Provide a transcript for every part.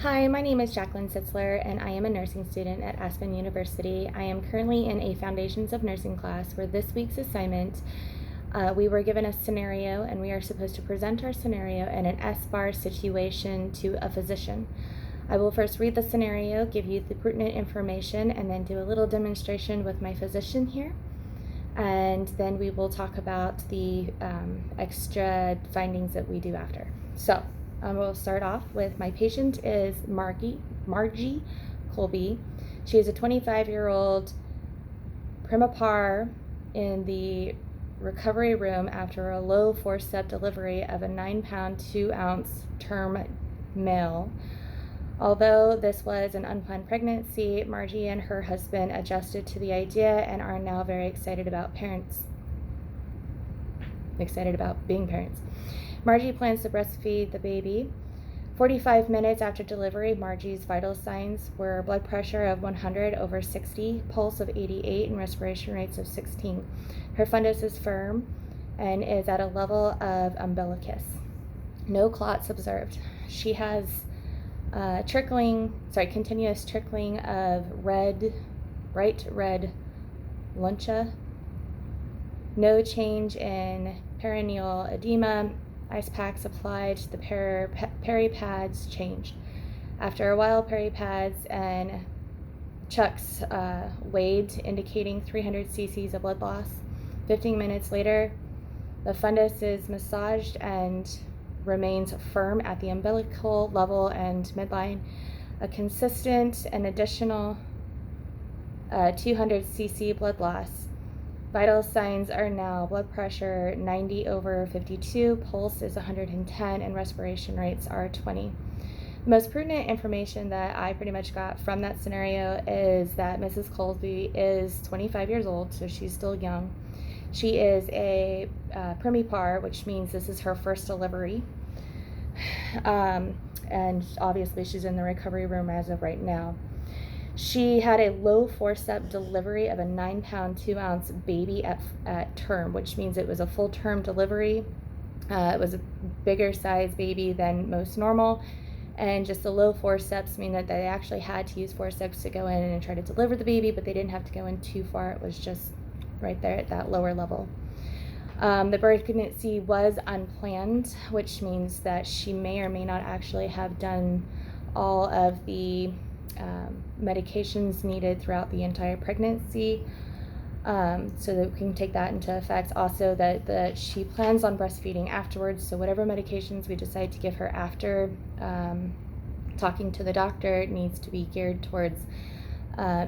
Hi, my name is Jacqueline Sitzler, and I am a nursing student at Aspen University. I am currently in a Foundations of Nursing class where this week's assignment, we were given a scenario and we are supposed to present our scenario in an SBAR situation to a physician. I will first read the scenario, give you the pertinent information, and then do a little demonstration with my physician here. And then we will talk about the extra findings that we do after. So we'll start off with my patient is Margie Colby. She is a 25-year-old primipar in the recovery room after a low forceps delivery of a 9-pound, 2-ounce term male. Although this was an unplanned pregnancy, Margie and her husband adjusted to the idea and are now very excited about being parents. Margie plans to breastfeed the baby. 45 minutes after delivery, Margie's vital signs were blood pressure of 100/60, pulse of 88, and respiration rates of 16. Her fundus is firm and is at a level of umbilicus. No clots observed. She has continuous trickling of bright red luncha. No change in perineal edema. Ice packs applied. The peri pads changed. After a while, peri pads and chucks weighed, indicating 300 cc's of blood loss. 15 minutes later, the fundus is massaged and remains firm at the umbilical level and midline. A consistent and additional 200 cc blood loss. Vital signs are now blood pressure 90/52, pulse is 110, and respiration rates are 20. The most pertinent information that I pretty much got from that scenario is that Mrs. Colby is 25 years old, so she's still young. She is a primipar, which means this is her first delivery. And obviously she's in the recovery room as of right now. She had a low forceps delivery of a 9-pound, 2-ounce baby at term, which means it was a full term delivery. It was a bigger size baby than most normal, and just the low forceps mean that they actually had to use forceps to go in and try to deliver the baby, but they didn't have to go in too far. It was just right there at that lower level. The pregnancy was unplanned, which means that she may or may not actually have done all of the medications needed throughout the entire pregnancy, so that we can take that into effect. Also, that she plans on breastfeeding afterwards, so whatever medications we decide to give her after talking to the doctor needs to be geared towards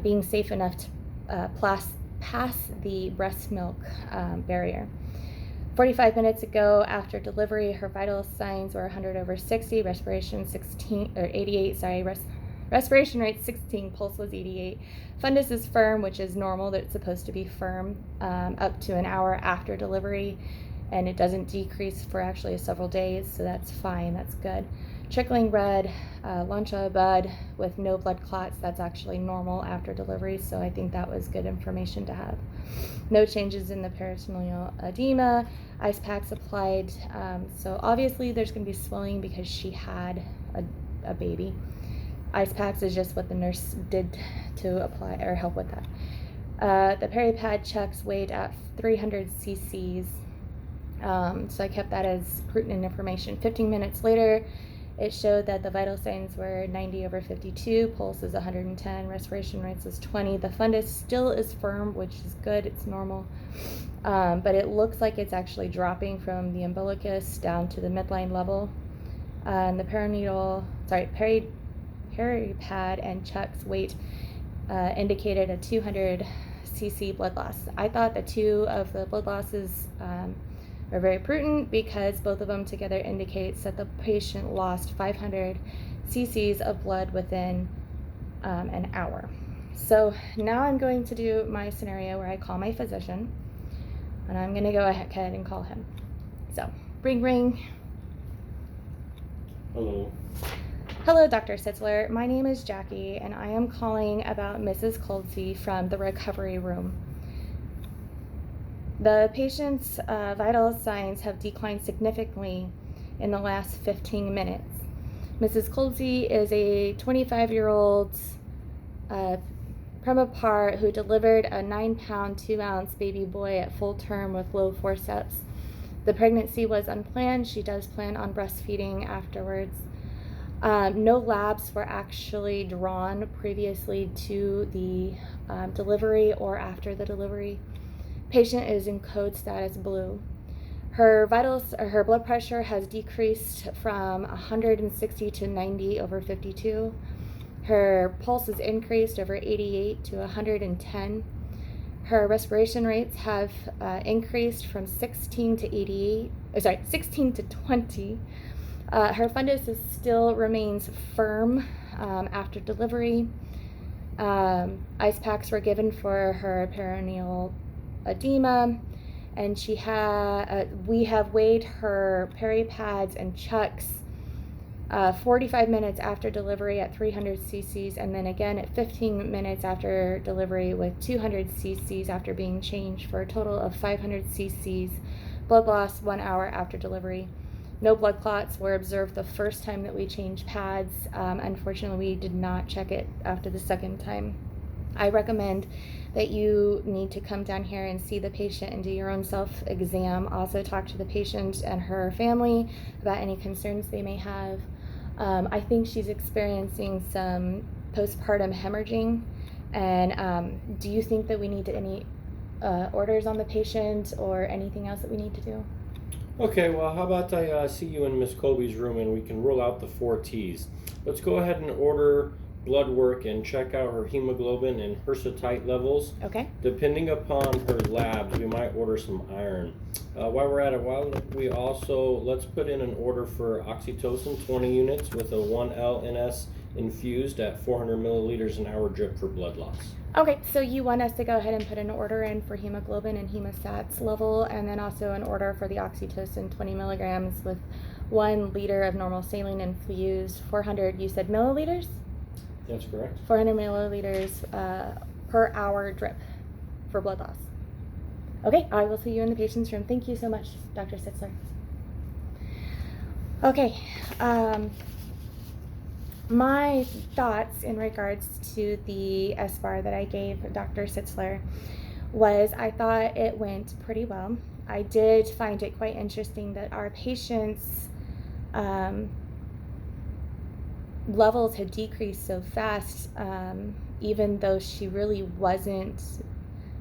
being safe enough to pass the breast milk barrier. 45 minutes ago after delivery, her vital signs were 100/60, respiration 16 or 88, respiration rate 16, pulse was 88. Fundus is firm, which is normal, that it's supposed to be firm up to an hour after delivery, and it doesn't decrease for actually several days, so that's fine, that's good. Trickling red, luncha bud with no blood clots, that's actually normal after delivery, so I think that was good information to have. No changes in the peritoneal edema, ice packs applied, so obviously there's going to be swelling because she had a baby. Ice packs is just what the nurse did to apply or help with that. The peri-pad chucks weighed at 300 cc's, so I kept that as pertinent information. 15 minutes later, it showed that the vital signs were 90/52, pulse is 110, respiration rates is 20. The fundus still is firm, which is good, it's normal, but it looks like it's actually dropping from the umbilicus down to the midline level. And the peri-pad and chucks weight indicated a 200 cc blood loss. I thought the two of the blood losses are very prudent because both of them together indicates that the patient lost 500 cc's of blood within an hour. So now I'm going to do my scenario where I call my physician, and I'm going to go ahead and call him. So, ring, ring. Hello. Hello, Dr. Sitzler. My name is Jackie, and I am calling about Mrs. Colby from the recovery room. The patient's vital signs have declined significantly in the last 15 minutes. Mrs. Colsey is a 25-year-old Premapart who delivered a 9-pound, 2-ounce baby boy at full term with low forceps. The pregnancy was unplanned. She does plan on breastfeeding afterwards. No labs were actually drawn previously to the delivery or after the delivery. Patient is in code status blue. Her vitals, or her blood pressure has decreased from 160 to 90 over 52. Her pulse has increased over 88 to 110. Her respiration rates have increased from 16 to 20. Her fundus still remains firm after delivery. Ice packs were given for her perineal edema, and we have weighed her peri pads and chucks 45 minutes after delivery at 300 cc's, and then again at 15 minutes after delivery with 200 cc's after being changed, for a total of 500 cc's blood loss 1 hour after delivery. No blood clots were observed the first time that we changed pads. Unfortunately, we did not check it after the second time. I recommend that you need to come down here and see the patient and do your own self-exam. Also talk to the patient and her family about any concerns they may have. I think she's experiencing some postpartum hemorrhaging. And do you think that we need any orders on the patient or anything else that we need to do? Okay, well, how about I see you in Miss Colby's room and we can roll out the 4 T's. Let's go ahead and order blood work and check out her hemoglobin and hirsutate levels. Okay. Depending upon her labs, we might order some iron. While we're at it, let's put in an order for oxytocin, 20 units with a 1L-NS infused at 400 milliliters an hour drip for blood loss. Okay, so you want us to go ahead and put an order in for hemoglobin and hemostats level, and then also an order for the oxytocin, 20 milligrams with 1 liter of normal saline infused, 400, you said milliliters? That's correct. 400 milliliters per hour drip for blood loss. Okay, I will see you in the patient's room. Thank you so much, Dr. Sitzler. Okay, my thoughts in regards to the SBAR that I gave Dr. Sitzler was I thought it went pretty well. I did find it quite interesting that our patient's levels had decreased so fast, even though she really wasn't,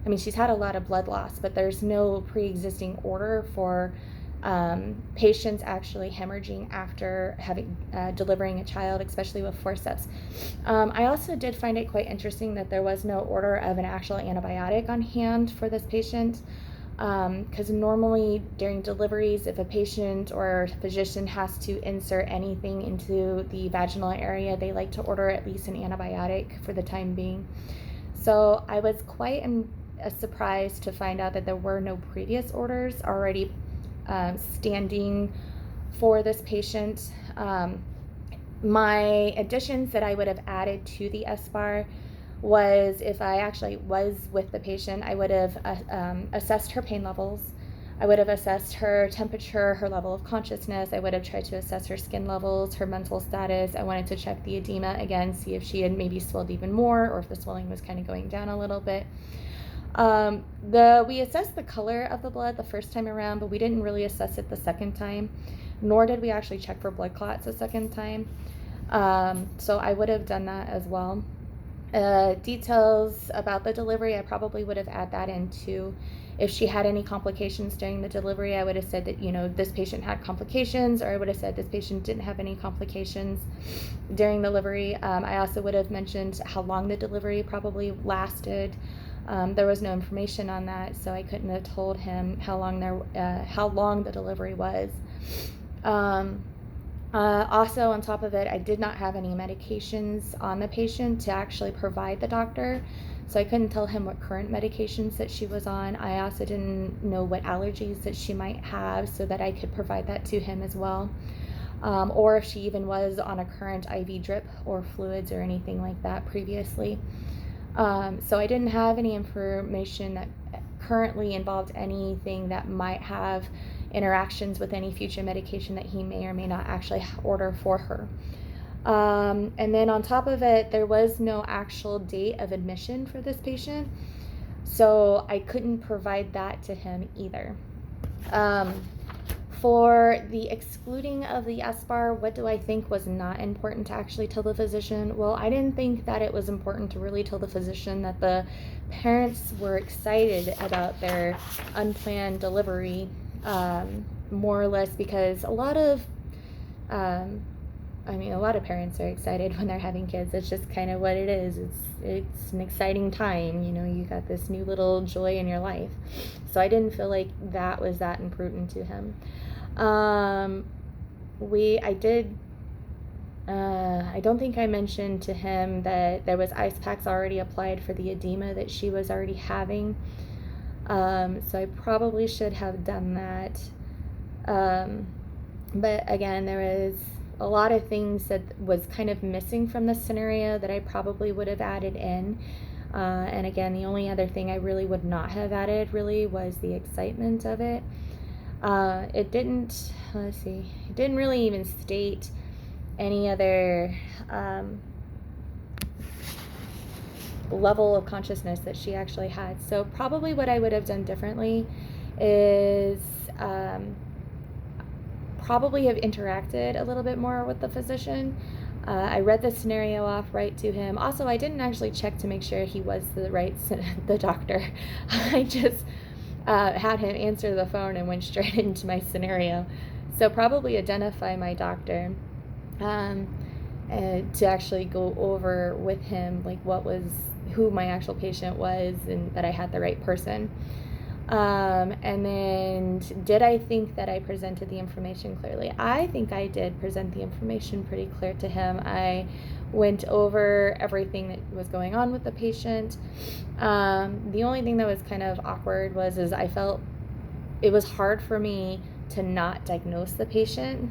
I mean, she's had a lot of blood loss, but there's no pre-existing order for patients actually hemorrhaging after having delivering a child, especially with forceps. I also did find it quite interesting that there was no order of an actual antibiotic on hand for this patient, because normally during deliveries, if a patient or physician has to insert anything into the vaginal area, they like to order at least an antibiotic for the time being. So I was quite surprised to find out that there were no previous orders already standing for this patient. My additions that I would have added to the SBAR was, if I actually was with the patient, I would have assessed her pain levels. I would have assessed her temperature, her level of consciousness. I would have tried to assess her skin levels, her mental status. I wanted to check the edema again, see if she had maybe swelled even more or if the swelling was kind of going down a little bit. We assessed the color of the blood the first time around, but we didn't really assess it the second time, nor did we actually check for blood clots the second time. So I would have done that as well. Details about the delivery, I probably would have added that in too. If she had any complications during the delivery, I would have said that, this patient had complications, or I would have said this patient didn't have any complications during the delivery. I also would have mentioned how long the delivery probably lasted. There was no information on that, so I couldn't have told him how long the delivery was. Also, on top of it, I did not have any medications on the patient to actually provide the doctor, so I couldn't tell him what current medications that she was on. I also didn't know what allergies that she might have, so that I could provide that to him as well, or if she even was on a current IV drip or fluids or anything like that previously. So I didn't have any information that currently involved anything that might have interactions with any future medication that he may or may not actually order for her. And then on top of it, there was no actual date of admission for this patient, so I couldn't provide that to him either. For the excluding of the SBAR, what do I think was not important to actually tell the physician? Well, I didn't think that it was important to really tell the physician that the parents were excited about their unplanned delivery, more or less because a lot of parents are excited when they're having kids. It's just kind of what it is. It's an exciting time. You got this new little joy in your life. So I didn't feel like that was that important to him. I don't think I mentioned to him that there was ice packs already applied for the edema that she was already having. So I probably should have done that. But again, there was a lot of things that was kind of missing from this scenario that I probably would have added in. And again, the only other thing I really would not have added really was the excitement of it. It didn't really even state any other level of consciousness that she actually had. So probably what I would have done differently is probably have interacted a little bit more with the physician. I read the scenario off right to him. Also, I didn't actually check to make sure he was the doctor. I just had him answer the phone and went straight into my scenario. So probably identify my doctor, and to actually go over with him like who my actual patient was and that I had the right person. And then did I think that I presented the information clearly? I think I did present the information pretty clear to him. I went over everything that was going on with the patient. The only thing that was kind of awkward was I felt it was hard for me to not diagnose the patient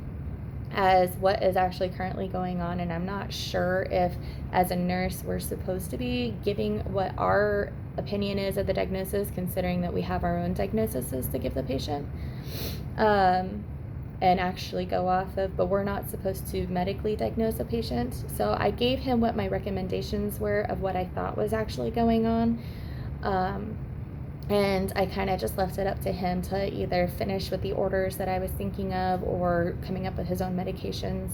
as what is actually currently going on, and I'm not sure if as a nurse we're supposed to be giving what our opinion is of the diagnosis, considering that we have our own diagnoses to give the patient, and actually go off of, but we're not supposed to medically diagnose a patient. So I gave him what my recommendations were of what I thought was actually going on, and I kind of just left it up to him to either finish with the orders that I was thinking of or coming up with his own medications,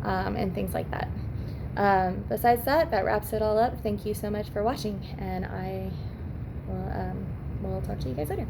and things like that. Besides that wraps it all up. Thank you so much for watching, and I will talk to you guys later.